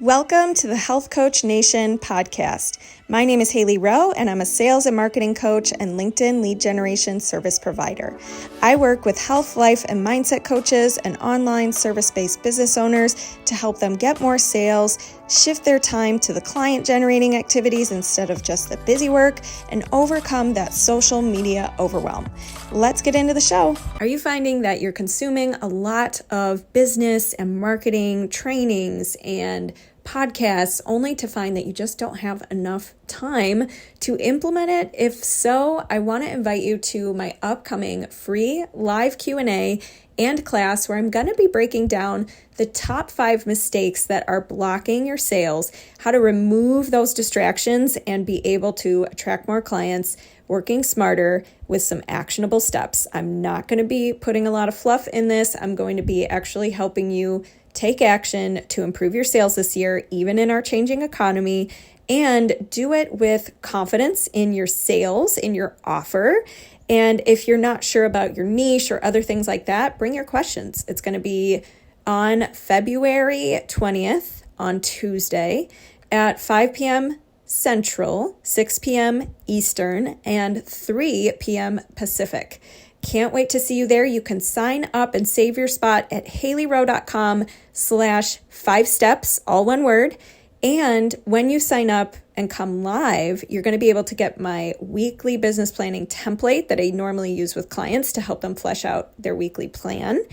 Welcome to the Health Coach Nation podcast. My name is Haley Rowe, and I'm a sales and marketing coach and LinkedIn lead generation service provider. I work with health, life, and mindset coaches and online service-based business owners to help them get more sales, shift their time to the client-generating activities instead of just the busy work, and overcome that social media overwhelm. Let's get into the show. Are you finding that you're consuming a lot of business and marketing trainings and podcasts only to find that you just don't have enough time to implement it? If so, I want to invite you to my upcoming free live Q&A and class where I'm going to be breaking down the top 5 mistakes that are blocking your sales, how to remove those distractions and be able to attract more clients, working smarter with some actionable steps. I'm not going to be putting a lot of fluff in this. I'm going to be actually helping you take action to improve your sales this year, even in our changing economy, and do it with confidence in your sales, in your offer. And if you're not sure about your niche or other things like that, bring your questions. It's going to be on February 20th on Tuesday at 5 p.m. Central, 6 p.m. Eastern, and 3 p.m. Pacific. Can't wait to see you there. You can sign up and save your spot at haleyrowe.com/5steps, all one word. And when you sign up and come live, you're going to be able to get my weekly business planning template that I normally use with clients to help them flesh out their weekly plan.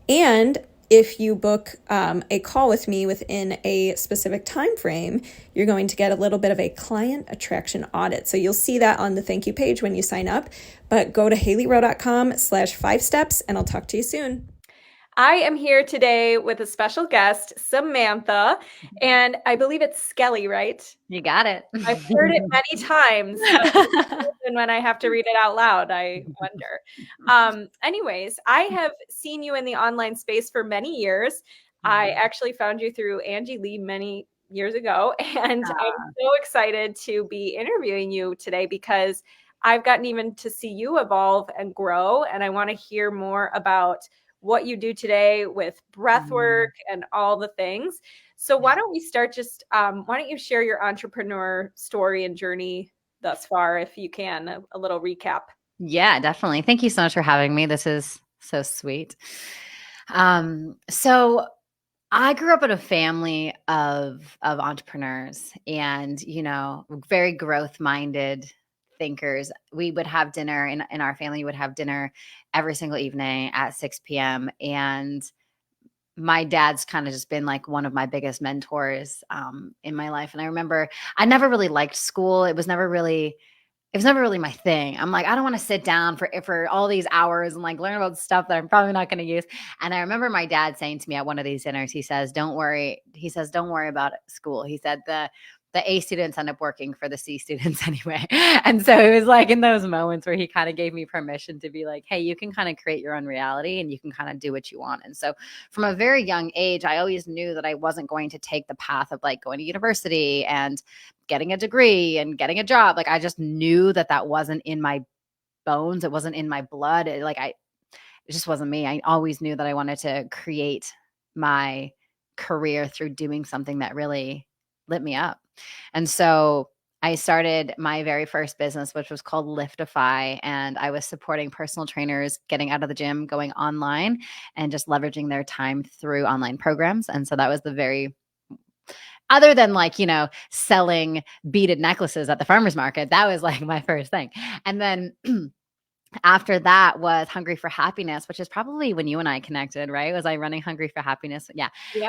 And if you book a call with me within a specific time frame, you're going to get a little bit of a client attraction audit. So you'll see that on the thank you page when you sign up. But go to haleyrowe.com/5steps, and I'll talk to you soon. I am here today with a special guest, Samantha, and I believe it's Skelly, right? You got it. I've heard it many times, and when I have to read it out loud, I wonder. Anyways, I have seen you in the online space for many years. I actually found you through Angie Lee many years ago, and I'm so excited to be interviewing you today because I've gotten even to see you evolve and grow, and I want to hear more about what you do today with breathwork and all the things. So why don't we start just, why don't you share your entrepreneur story and journey thus far, if you can, a little recap. Yeah, definitely. Thank you so much for having me. This is so sweet. So I grew up in a family of entrepreneurs and, very growth-minded thinkers. We would have dinner in our family, would have dinner every single evening at 6 p.m. And my dad's kind of just been like one of my biggest mentors in my life. And I remember I never really liked school. It was never really my thing. I'm like, I don't want to sit down for all these hours and like learn about stuff that I'm probably not going to use. And I remember my dad saying to me at one of these dinners, he says, don't worry about school. He said the A students end up working for the C students anyway. And so it was like in those moments where he kind of gave me permission to be like, hey, you can kind of create your own reality and you can kind of do what you want. And so from a very young age, I always knew that I wasn't going to take the path of like going to university and getting a degree and getting a job. Like I just knew that wasn't in my bones. It wasn't in my blood. It just wasn't me. I always knew that I wanted to create my career through doing something that really lit me up. And so I started my very first business, which was called Liftify. And I was supporting personal trainers getting out of the gym, going online and just leveraging their time through online programs. And so that was other than selling beaded necklaces at the farmer's market, that was like my first thing. And then after that was Hungry for Happiness, which is probably when you and I connected, right? Was I running Hungry for Happiness? Yeah.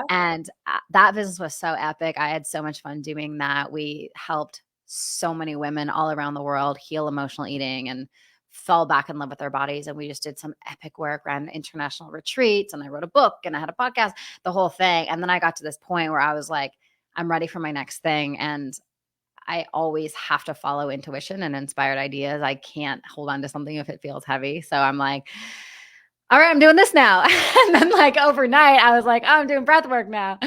And that business was so epic. I had so much fun doing that. We helped so many women all around the world heal emotional eating and fall back in love with their bodies. And we just did some epic work, ran international retreats, and I wrote a book and I had a podcast, the whole thing. And then I got to this point where I was like, I'm ready for my next thing. And I always have to follow intuition and inspired ideas. I can't hold on to something if it feels heavy. So I'm like, all right, I'm doing this now. And then like overnight, I was like, oh, I'm doing breathwork now.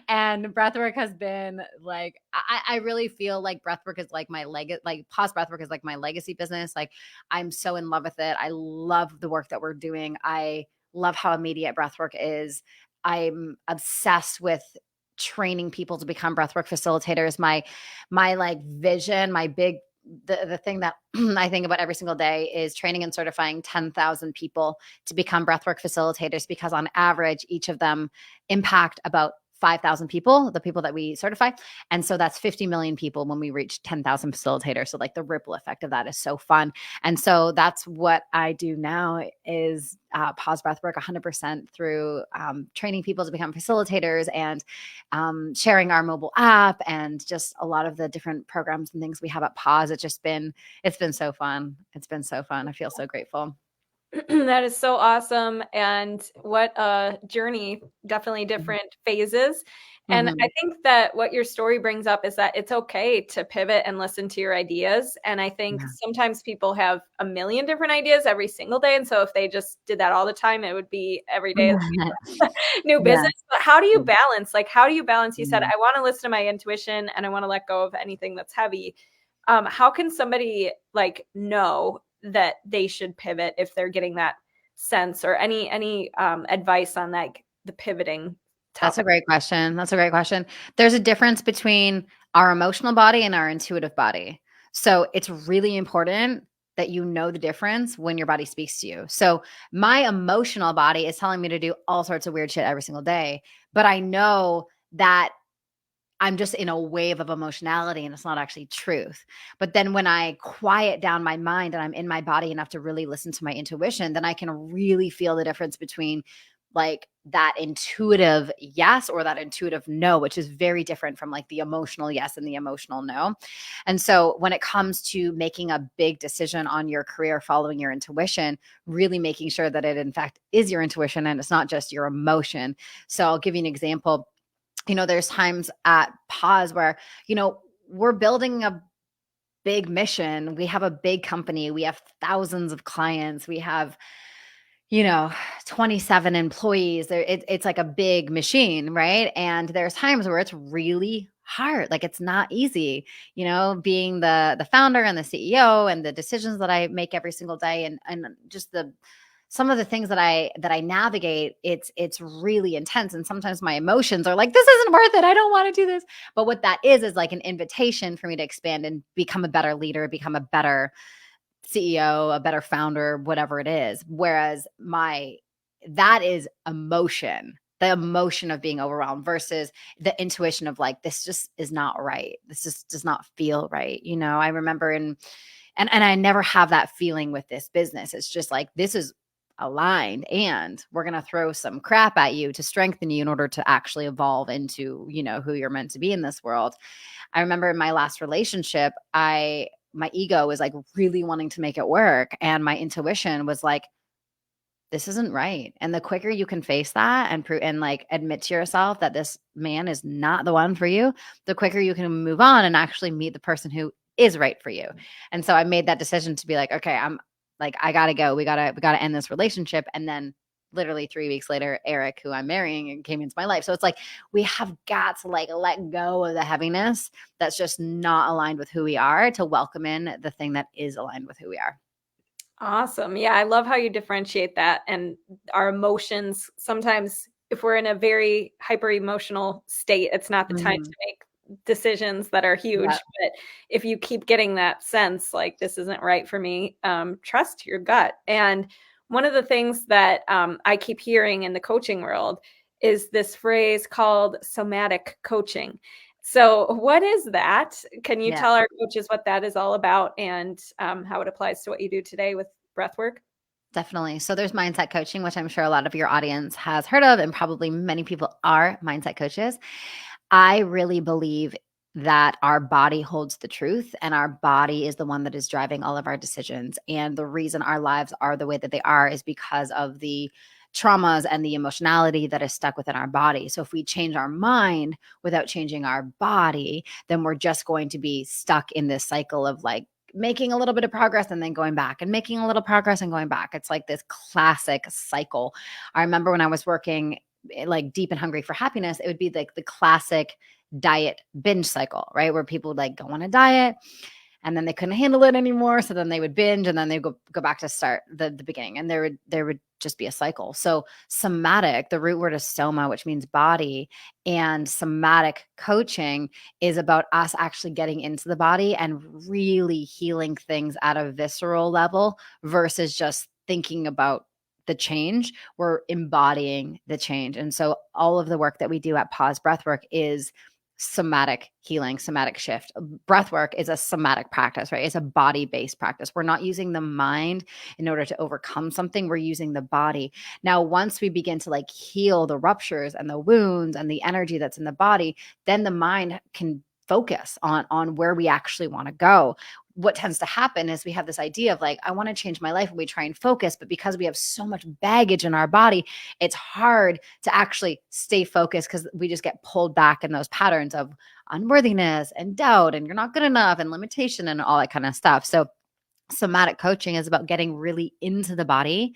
And breathwork has been like, I really feel like breathwork is like my legacy, like pause breathwork is like my legacy business. Like I'm so in love with it. I love the work that we're doing. I love how immediate breathwork is. I'm obsessed with training people to become breathwork facilitators. My like vision, my big the thing that I think about every single day is training and certifying 10,000 people to become breathwork facilitators, because on average, each of them impact about 5,000 people, the people that we certify. And so that's 50 million people when we reach 10,000 facilitators. So like the ripple effect of that is so fun. And so that's what I do now is pause breathwork 100% through training people to become facilitators and sharing our mobile app and just a lot of the different programs and things we have at pause. It's been so fun. It's been so fun. I feel so grateful. That is so awesome. And what a journey, definitely different phases. And I think that what your story brings up is that it's okay to pivot and listen to your ideas. And I think sometimes people have a million different ideas every single day. And so if they just did that all the time, it would be every day new business. But how do you balance? Like, how do you balance? You said, I want to listen to my intuition and I want to let go of anything that's heavy. How can somebody like know that they should pivot if they're getting that sense, or any advice on like the pivoting topic? That's a great question. That's a great question. There's a difference between our emotional body and our intuitive body. So it's really important that you know the difference when your body speaks to you. So my emotional body is telling me to do all sorts of weird shit every single day, but I know that I'm just in a wave of emotionality and it's not actually truth. But then when I quiet down my mind and I'm in my body enough to really listen to my intuition, then I can really feel the difference between like that intuitive yes or that intuitive no, which is very different from like the emotional yes and the emotional no. And so when it comes to making a big decision on your career, following your intuition, really making sure that it in fact is your intuition and it's not just your emotion. So I'll give you an example. There's times at pause where, we're building a big mission. We have a big company. We have thousands of clients. We have, 27 employees. It's like a big machine, right? And there's times where it's really hard. Like it's not easy, being the founder and the CEO and the decisions that I make every single day and just some of the things that I navigate, it's really intense. And sometimes my emotions are like, this isn't worth it. I don't want to do this. But what that is like an invitation for me to expand and become a better leader, become a better CEO, a better founder, whatever it is. Whereas that is emotion, the emotion of being overwhelmed versus the intuition of like, this just is not right. This just does not feel right. I remember and I never have that feeling with this business. It's just like, this is aligned and we're going to throw some crap at you to strengthen you in order to actually evolve into, who you're meant to be in this world. I remember in my last relationship, my ego was like really wanting to make it work. And my intuition was like, this isn't right. And the quicker you can face that and like admit to yourself that this man is not the one for you, the quicker you can move on and actually meet the person who is right for you. And so I made that decision to be like, okay, I'm like, I gotta go. We gotta end this relationship. And then literally 3 weeks later, Eric, who I'm marrying, came into my life. So it's like, we have got to like let go of the heaviness that's just not aligned with who we are to welcome in the thing that is aligned with who we are. Awesome. Yeah, I love how you differentiate that. And our emotions, sometimes if we're in a very hyper emotional state, it's not the time to make decisions that are huge. Yep. But if you keep getting that sense like this isn't right for me, trust your gut. And one of the things that I keep hearing in the coaching world is this phrase called somatic coaching. So what is that? Can you tell our coaches what that is all about and how it applies to what you do today with breathwork? Definitely. So there's mindset coaching, which I'm sure a lot of your audience has heard of, and probably many people are mindset coaches. I really believe that our body holds the truth and our body is the one that is driving all of our decisions. And the reason our lives are the way that they are is because of the traumas and the emotionality that is stuck within our body. So if we change our mind without changing our body, then we're just going to be stuck in this cycle of like making a little bit of progress and then going back and making a little progress and going back. It's like this classic cycle. I remember when I was working like Deep and Hungry for Happiness, it would be like the classic diet binge cycle, right? Where people would like go on a diet and then they couldn't handle it anymore. So then they would binge, and then they go back to start the beginning, and there would just be a cycle. So somatic, the root word is soma, which means body, and somatic coaching is about us actually getting into the body and really healing things at a visceral level versus just thinking about the change. We're embodying the change. And so all of the work that we do at Pause Breathwork is somatic healing, somatic shift. Breathwork is a somatic practice, right? It's a body-based practice. We're not using the mind in order to overcome something. We're using the body. Now, once we begin to like heal the ruptures and the wounds and the energy that's in the body, then the mind can focus on where we actually want to go. What tends to happen is we have this idea of like, I want to change my life, and we try and focus, but because we have so much baggage in our body, it's hard to actually stay focused because we just get pulled back in those patterns of unworthiness and doubt, and you're not good enough, and limitation, and all that kind of stuff. So somatic coaching is about getting really into the body,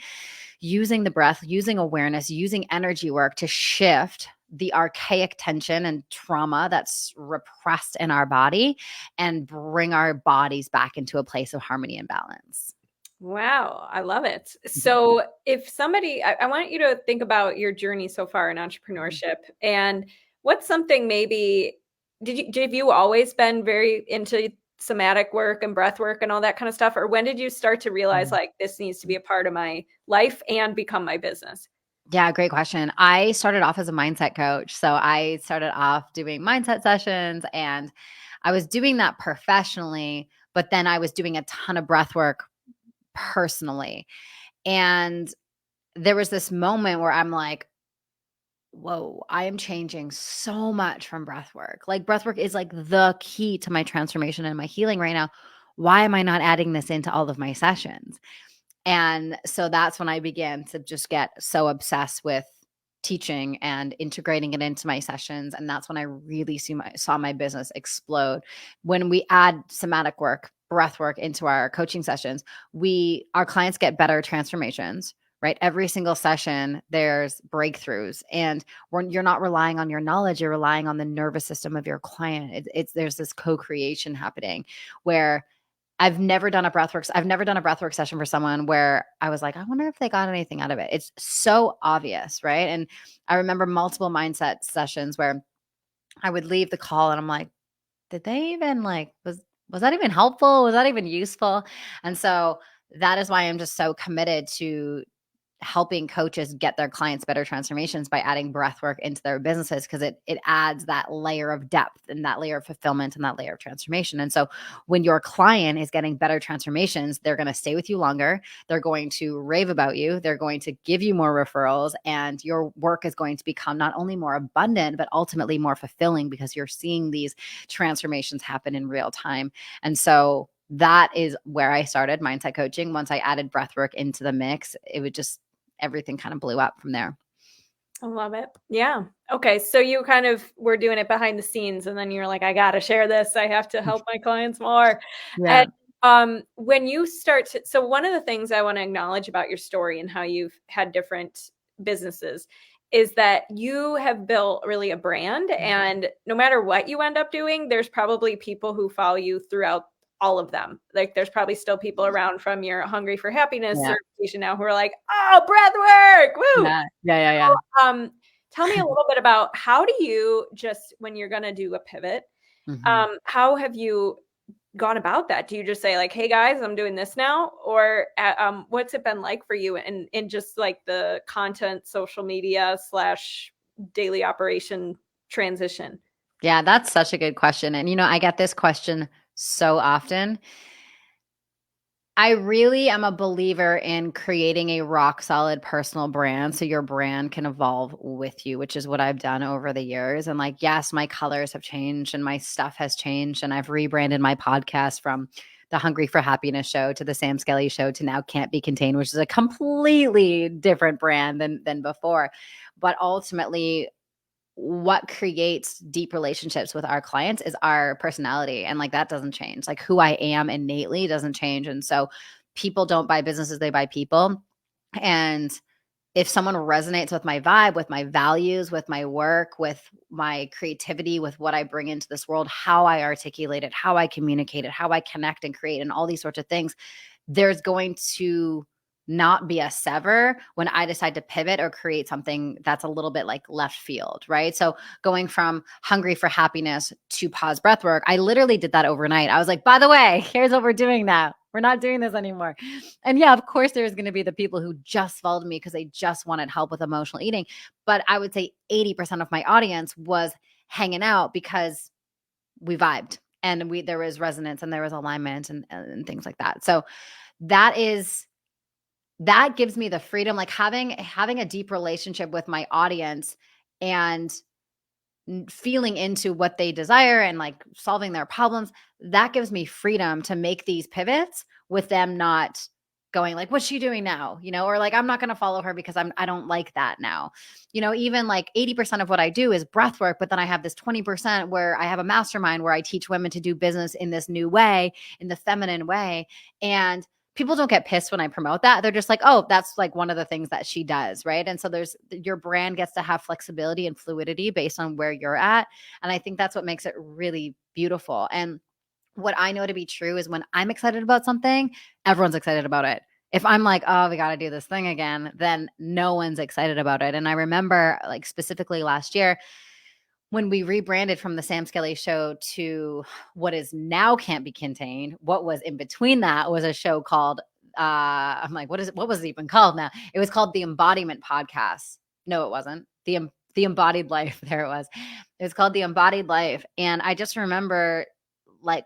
using the breath, using awareness, using energy work to shift the archaic tension and trauma that's repressed in our body and bring our bodies back into a place of harmony and balance. Wow, I love it. So if somebody, I want you to think about your journey so far in entrepreneurship, and what's something maybe, have you always been very into somatic work and breath work and all that kind of stuff? Or when did you start to realize like this needs to be a part of my life and become my business? Yeah, great question. I started off as a mindset coach. So I started off doing mindset sessions, and I was doing that professionally, but then I was doing a ton of breath work personally. And there was this moment where I'm like, whoa, I am changing so much from breath work. Like breath work is like the key to my transformation and my healing right now. Why am I not adding this into all of my sessions? And so that's when I began to just get so obsessed with teaching and integrating it into my sessions. And that's when I really saw my business explode. When we add somatic work, breath work into our coaching sessions, our clients get better transformations, right? Every single session, there's breakthroughs, and you're not relying on your knowledge, you're relying on the nervous system of your client. There's this co-creation happening where I've never done a breathwork session for someone where I was like, I wonder if they got anything out of it. It's so obvious, right? And I remember multiple mindset sessions where I would leave the call and I'm like, did they even like, was that even helpful? Was that even useful? And so that is why I'm just so committed to helping coaches get their clients better transformations by adding breath work into their businesses, because it adds that layer of depth and that layer of fulfillment and that layer of transformation. And so when your client is getting better transformations, they're going to stay with you longer. They're going to rave about you. They're going to give you more referrals, and your work is going to become not only more abundant, but ultimately more fulfilling because you're seeing these transformations happen in real time. And so that is where I started mindset coaching. Once I added breath work into the mix, it would just everything kind of blew up from there. I love it. Yeah. Okay. So you kind of were doing it behind the scenes, and then you're like, I got to share this. I have to help my clients more. Yeah. And when you start to, so one of the things I want to acknowledge about your story and how you've had different businesses is that you have built really a brand, and no matter what you end up doing, there's probably people who follow you throughout all of them. Like there's probably still people around from your Hungry for Happiness certification now who are like, oh, breath work. Woo. Yeah. So, tell me a little bit about how do you just, when you're going to do a pivot, how have you gone about that? Do you just say like, hey guys, I'm doing this now? Or what's it been like for you in just like the content, social media / daily operation transition? Yeah, that's such a good question. And, I get this question so often. I really am a believer in creating a rock solid personal brand so your brand can evolve with you, which is what I've done over the years. And like, yes, my colors have changed and my stuff has changed. And I've rebranded my podcast from the Hungry for Happiness show to the Sam Skelly show to now Can't Be Contained, which is a completely different brand than before. But ultimately, what creates deep relationships with our clients is our personality. And like that doesn't change. Like who I am innately doesn't change. And so people don't buy businesses, they buy people. And if someone resonates with my vibe, with my values, with my work, with my creativity, with what I bring into this world, how I articulate it, how I communicate it, how I connect and create, and all these sorts of things, there's going to not be a sever when I decide to pivot or create something that's a little bit like left field, right? So going from hungry for happiness to pause breathwork, I literally did that overnight. I was like, by the way, here's what we're doing now. We're not doing this anymore. And yeah, of course, there's going to be the people who just followed me because they just wanted help with emotional eating. But I would say 80% of my audience was hanging out because we vibed and there was resonance and there was alignment and things like that. So that gives me the freedom, like having a deep relationship with my audience and feeling into what they desire and like solving their problems. That gives me freedom to make these pivots with them not going like, what's she doing now? Or like, I'm not going to follow her because I don't like that now. Even like 80% of what I do is breath work, but then I have this 20% where I have a mastermind where I teach women to do business in this new way, in the feminine way. And people don't get pissed when I promote that. They're just like, oh, that's like one of the things that she does. Right. And so your brand gets to have flexibility and fluidity based on where you're at. And I think that's what makes it really beautiful. And what I know to be true is when I'm excited about something, everyone's excited about it. If I'm like, oh, we got to do this thing again, then no one's excited about it. And I remember like specifically last year, when we rebranded from the Sam Skelly show to what is now Can't Be Contained, what was in between that was a show called, I'm like, what was it even called now? It was called The Embodiment Podcast. No, it wasn't. The Embodied Life. There it was. It was called The Embodied Life. And I just remember like,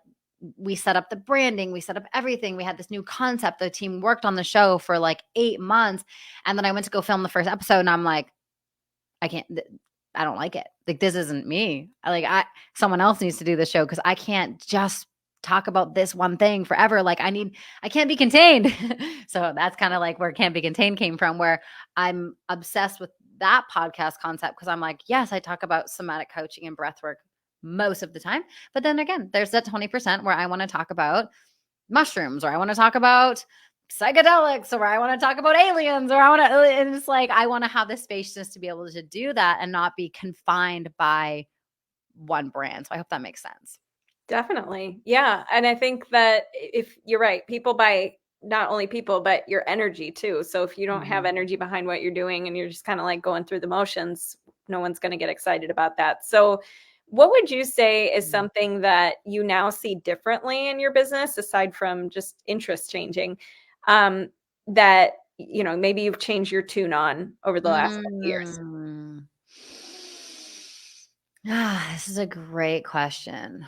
we set up the branding, we set up everything. We had this new concept. The team worked on the show for like 8 months. And then I went to go film the first episode and I'm like, I don't like it. Like, this isn't me. Someone else needs to do the show because I can't just talk about this one thing forever. Like I can't be contained. So that's kind of like where Can't Be Contained came from, where I'm obsessed with that podcast concept because I'm like, yes, I talk about somatic coaching and breath work most of the time. But then again, there's that 20% where I want to talk about mushrooms, or I want to talk about psychedelics, or I want to talk about aliens, or and it's like, I want to have the spaciousness to be able to do that and not be confined by one brand. So I hope that makes sense. Definitely. Yeah. And I think that if you're right, people buy not only people, but your energy too. So if you don't have energy behind what you're doing and you're just kind of like going through the motions, no one's going to get excited about that. So what would you say is something that you now see differently in your business, aside from just interest changing, that, maybe you've changed your tune on over the last couple years? This is a great question.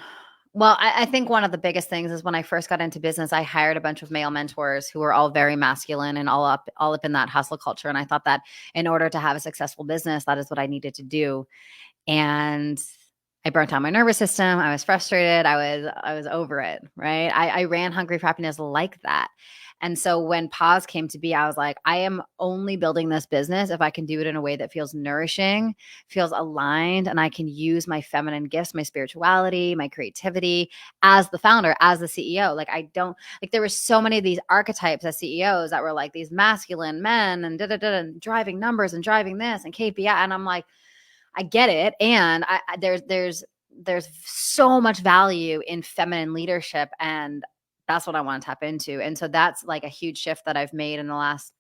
Well, I think one of the biggest things is when I first got into business, I hired a bunch of male mentors who were all very masculine and all up in that hustle culture. And I thought that in order to have a successful business, that is what I needed to do. And I burnt out my nervous system. I was frustrated. I was over it, right? I ran Hungry for Happiness like that. And so when pause came to be, I was like, I am only building this business if I can do it in a way that feels nourishing, feels aligned, and I can use my feminine gifts, my spirituality, my creativity as the founder, as the CEO. Like, I don't, like, there were so many of these archetypes as CEOs that were like these masculine men and and driving numbers and driving this and KPI. And I'm like, I get it. And there's so much value in feminine leadership, and that's what I want to tap into. And so that's like a huge shift that I've made in the last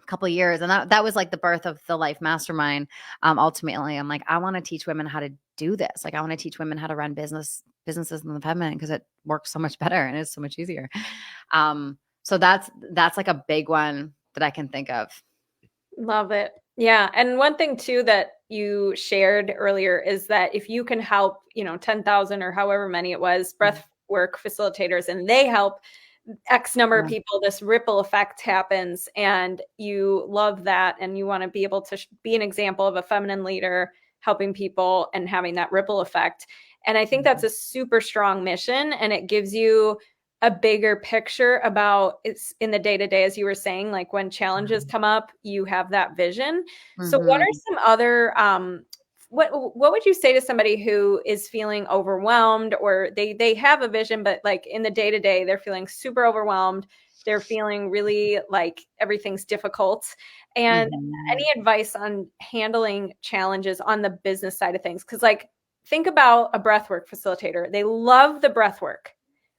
couple of years. And that was like the birth of the Life Mastermind. Ultimately, I'm like, I want to teach women how to do this. Like, I want to teach women how to run businesses in the feminine because it works so much better and it's so much easier. So that's like a big one that I can think of. Love it. Yeah. And one thing too that you shared earlier is that if you can help, 10,000 or however many it was, breath work facilitators, and they help X number of people, this ripple effect happens, and you love that. And you want to be able to be an example of a feminine leader helping people and having that ripple effect. And I think that's a super strong mission, and it gives you a bigger picture about it's in the day-to-day, as you were saying, like when challenges come up, you have that vision. So what are some other, what would you say to somebody who is feeling overwhelmed, or they have a vision, but like in the day-to-day, they're feeling super overwhelmed. they're feeling really like everything's difficult. And any advice on handling challenges on the business side of things? Because like, think about a breathwork facilitator. They love the breathwork,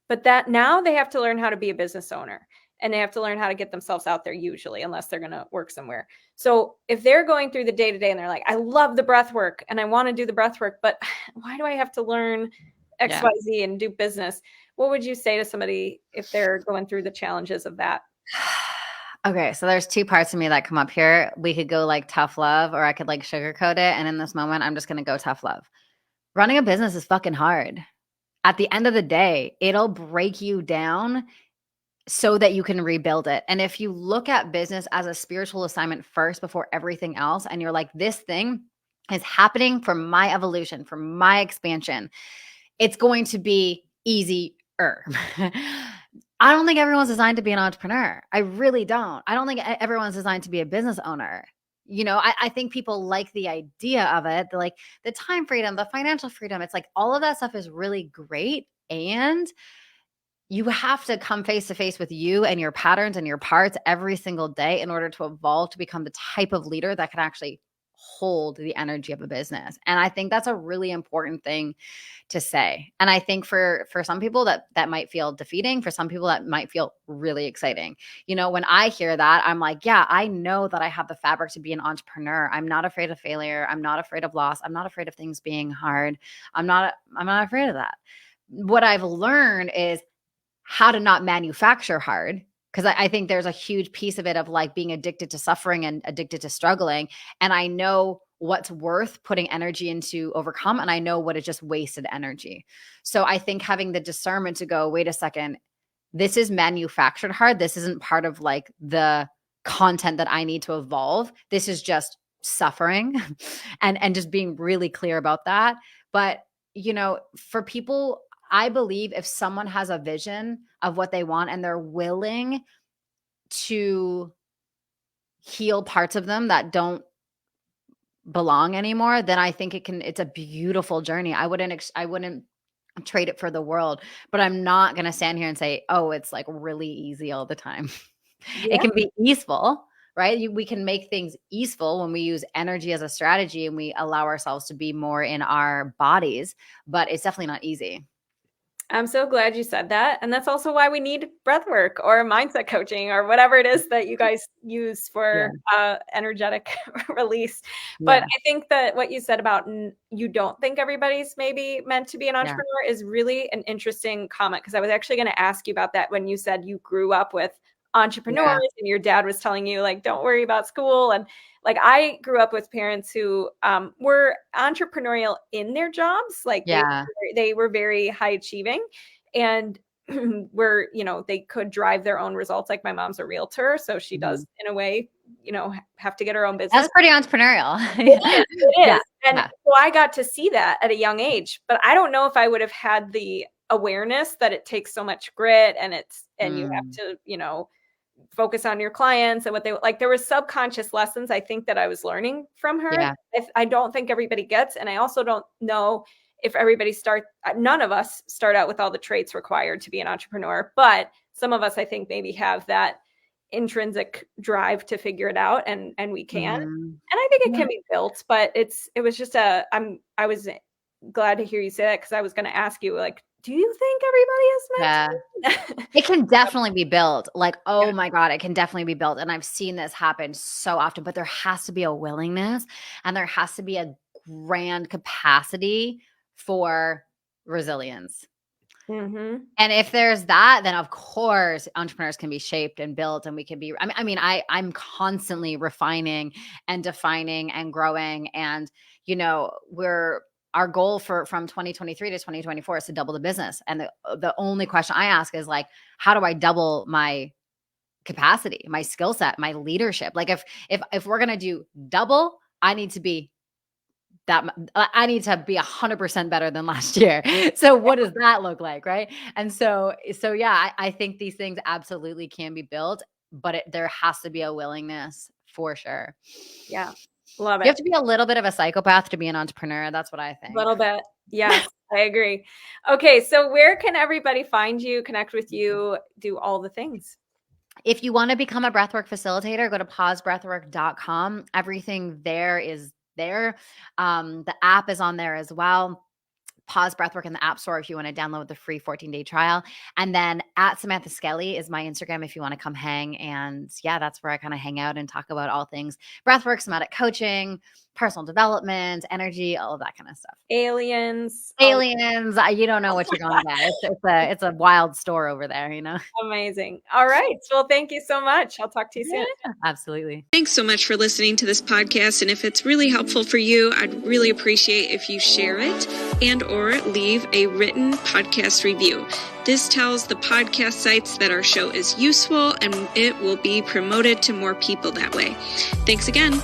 but that now they have to learn how to be a business owner, and they have to learn how to get themselves out there usually, unless they're going to work somewhere. So if they're going through the day to day and they're like, I love the breath work and I want to do the breath work, but why do I have to learn XYZ and do business? What would you say to somebody if they're going through the challenges of that? Okay, so there's two parts of me that come up here. We could go like tough love, or I could like sugarcoat it. And in this moment, I'm just going to go tough love. Running a business is fucking hard. At the end of the day, it'll break you down so that you can rebuild it. And if you look at business as a spiritual assignment first before everything else, and you're like, this thing is happening for my evolution, for my expansion, it's going to be easier. I don't think everyone's designed to be an entrepreneur. I really don't. I don't think everyone's designed to be a business owner. You know, I think people like the idea of it, like the time freedom, the financial freedom. It's like all of that stuff is really great. And you have to come face to face with you and your patterns and your parts every single day in order to evolve to become the type of leader that can actually hold the energy of a business. And I think that's a really important thing to say. And I think for some people that might feel defeating, for some people that might feel really exciting. You know, when I hear that, I'm like, yeah, I know that I have the fabric to be an entrepreneur. I'm not afraid of failure. I'm not afraid of loss. I'm not afraid of things being hard. I'm not afraid of that. What I've learned is how to not manufacture hard. Because I think there's a huge piece of it of like being addicted to suffering and addicted to struggling. And I know what's worth putting energy into overcome. And I know what is just wasted energy. So I think having the discernment to go, wait a second, this is manufactured hard. This isn't part of like the content that I need to evolve. This is just suffering and just being really clear about that. But, you know, for people, I believe if someone has a vision of what they want and they're willing to heal parts of them that don't belong anymore, then I think it's a beautiful journey. I wouldn't trade it for the world, but I'm not going to stand here and say, oh, it's like really easy all the time. Yeah. It can be easeful, right? We can make things easeful when we use energy as a strategy and we allow ourselves to be more in our bodies, but it's definitely not easy. I'm so glad you said that. And that's also why we need breathwork or mindset coaching or whatever it is that you guys use for energetic release. But I think that what you said about you don't think everybody's maybe meant to be an entrepreneur is really an interesting comment, because I was actually going to ask you about that when you said you grew up with entrepreneurs and your dad was telling you like, don't worry about school. And like, I grew up with parents who were entrepreneurial in their jobs. Like they were very high achieving and were, you know, they could drive their own results. Like my mom's a realtor. So she does in a way, you know, have to get her own business. That's pretty entrepreneurial. It is. And so I got to see that at a young age, but I don't know if I would have had the awareness that it takes so much grit and you have to, you know, focus on your clients and what they like. There were subconscious lessons I think that I was learning from her. I don't think everybody gets, and I also don't know if none of us start out with all the traits required to be an entrepreneur, but some of us I think maybe have that intrinsic drive to figure it out, and we can. And I think it can be built, but it was just I was glad to hear you say that, because I was going to ask you, like, do you think everybody is meant to? It can definitely be built. Like, oh my God, it can definitely be built. And I've seen this happen so often, but there has to be a willingness and there has to be a grand capacity for resilience. And if there's that, then of course entrepreneurs can be shaped and built, and we can be, I'm constantly refining and defining and growing. And, you know, our goal from 2023 to 2024 is to double the business. And the only question I ask is like, how do I double my capacity, my skill set, my leadership? Like if we're going to do double, I need to be 100% better than last year. So what does that look like? Right. And so yeah, I think these things absolutely can be built, but there has to be a willingness for sure. Yeah. Love it. You have to be a little bit of a psychopath to be an entrepreneur. That's what I think. A little bit. Yes, I agree. Okay. So where can everybody find you, connect with you, do all the things? If you want to become a breathwork facilitator, go to pausebreathwork.com. Everything there is there. The app is on there as well. Pause Breathwork in the App Store if you want to download the free 14-day trial. And then at Samantha Skelly is my Instagram if you want to come hang. And yeah, that's where I kind of hang out and talk about all things breathwork, somatic coaching, personal development, energy, all of that kind of stuff. Aliens. You don't know what you're going to get. It's a wild store over there, Amazing. All right. Well, thank you so much. I'll talk to you soon. Yeah, absolutely. Thanks so much for listening to this podcast. And if it's really helpful for you, I'd really appreciate if you share it and or leave a written podcast review. This tells the podcast sites that our show is useful and it will be promoted to more people that way. Thanks again.